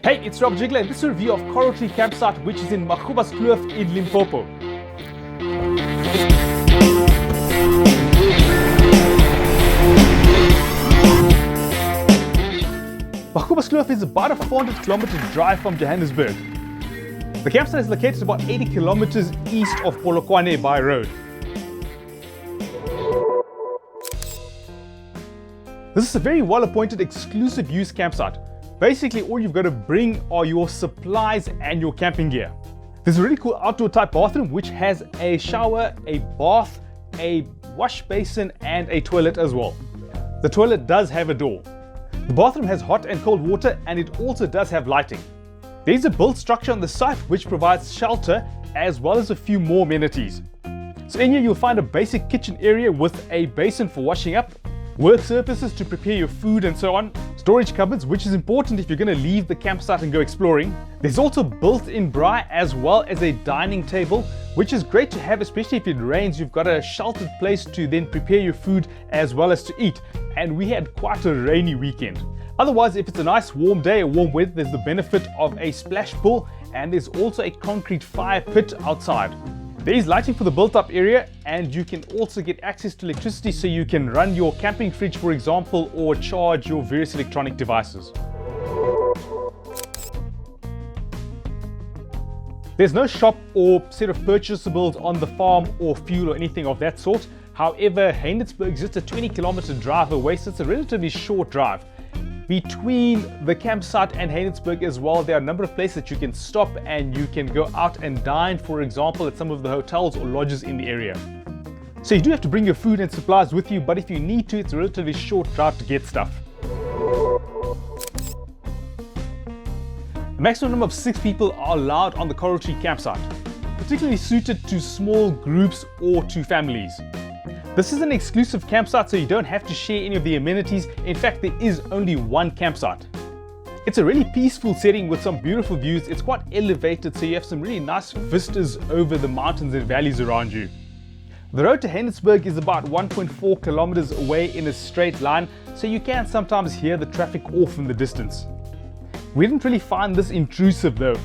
Hey, it's travelgigolo and this is a review of Coral Tree Campsite which is in Magoebaskloof in Limpopo. Magoebaskloof is about a 400-kilometer drive from Johannesburg. The campsite is located about 80 kilometers east of Polokwane by road. This is a very well-appointed exclusive use campsite. Basically, all you've got to bring are your supplies and your camping gear. There's a really cool outdoor type bathroom which has a shower, a bath, a wash basin and a toilet as well. The toilet does have a door. The bathroom has hot and cold water and it also does have lighting. There's a built structure on the site which provides shelter as well as a few more amenities. So in here you'll find a basic kitchen area with a basin for washing up, work surfaces to prepare your food and so on, storage cupboards which is important if you're going to leave the campsite and go exploring. There's also built-in braai as well as a dining table which is great to have, especially if it rains. You've got a sheltered place to then prepare your food as well as to eat, and we had quite a rainy weekend. Otherwise, if it's a nice warm day or warm weather, there's the benefit of a splash pool and there's also a concrete fire pit outside. There is lighting for the built-up area and you can also get access to electricity so you can run your camping fridge, for example, or charge your various electronic devices. There's no shop or set of purchaseables on the farm or fuel or anything of that sort. However, Heinsberg is just a 20-kilometer drive away, so it's a relatively short drive. Between the campsite and Heinsberg as well, there are a number of places that you can stop and you can go out and dine, for example, at some of the hotels or lodges in the area. So you do have to bring your food and supplies with you, but if you need to, it's a relatively short drive to get stuff. A maximum number of 6 people are allowed on the Coral Tree campsite, particularly suited to small groups or to families. This is an exclusive campsite, so you don't have to share any of the amenities. In fact, there is only one campsite. It's a really peaceful setting with some beautiful views. It's quite elevated, so you have some really nice vistas over the mountains and valleys around you. The road to Heinsberg is about 1.4 kilometers away in a straight line, so you can sometimes hear the traffic off in the distance. We didn't really find this intrusive though.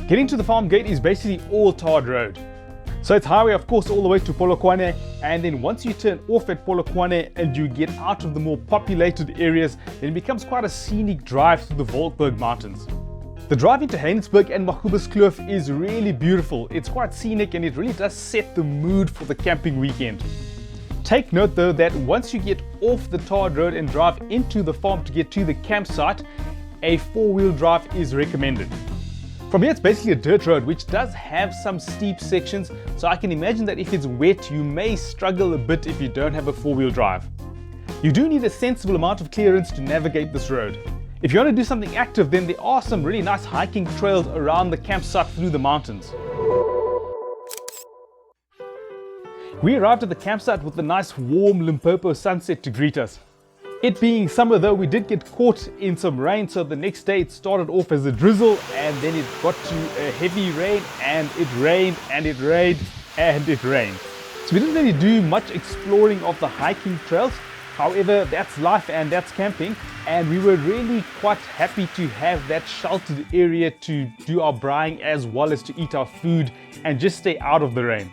Getting to the farm gate is basically all tarred road. So it's highway of course all the way to Polokwane, and then once you turn off at Polokwane and you get out of the more populated areas, then it becomes quite a scenic drive through the Wolkberg mountains. The drive into Heinsberg and Magoebaskloof is really beautiful. It's quite scenic and it really does set the mood for the camping weekend. Take note though that once you get off the tarred road and drive into the farm to get to the campsite, a 4-wheel drive is recommended. From here it's basically a dirt road which does have some steep sections, so I can imagine that if it's wet you may struggle a bit if you don't have a 4-wheel drive. You do need a sensible amount of clearance to navigate this road. If you want to do something active, then there are some really nice hiking trails around the campsite through the mountains. We arrived at the campsite with a nice warm Limpopo sunset to greet us. It being summer though, we did get caught in some rain, so the next day it started off as a drizzle and then it got to a heavy rain and it rained and it rained and it rained. So we didn't really do much exploring of the hiking trails. However, that's life and that's camping, and we were really quite happy to have that sheltered area to do our braaiing as well as to eat our food and just stay out of the rain.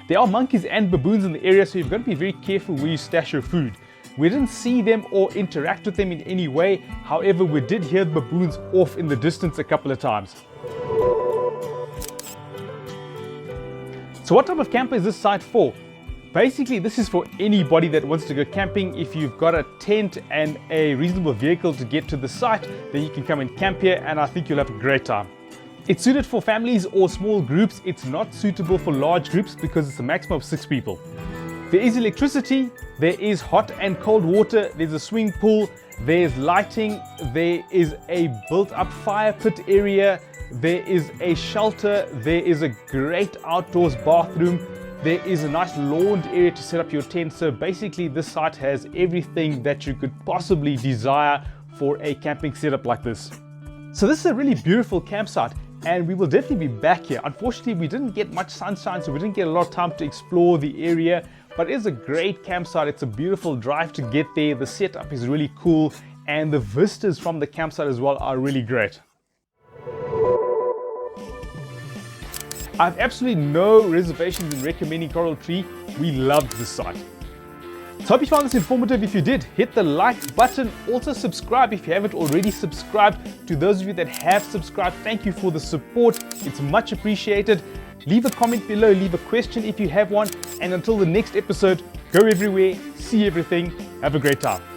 There are monkeys and baboons in the area, so you've got to be very careful where you stash your food. We didn't see them or interact with them in any way. However, we did hear the baboons off in the distance a couple of times. So what type of camper is this site for? Basically, this is for anybody that wants to go camping. If you've got a tent and a reasonable vehicle to get to the site, then you can come and camp here and I think you'll have a great time. It's suited for families or small groups. It's not suitable for large groups because it's a maximum of 6 people. There is electricity, there is hot and cold water, there's a swimming pool, there's lighting, there is a built-up fire pit area, there is a shelter, there is a great outdoors bathroom, there is a nice lawned area to set up your tent. So basically this site has everything that you could possibly desire for a camping setup like this. So this is a really beautiful campsite. and we will definitely be back here. Unfortunately, we didn't get much sunshine, so we didn't get a lot of time to explore the area, but it is a great campsite. It's a beautiful drive to get there. The setup is really cool, and the vistas from the campsite as well are really great. I have absolutely no reservations in recommending Coral Tree. We loved this site. So hope you found this informative. If you did, hit the like button. Also subscribe if you haven't already subscribed. To those of you that have subscribed, thank you for the support. It's much appreciated. Leave a comment below, leave a question if you have one. And until the next episode, go everywhere, see everything, have a great time.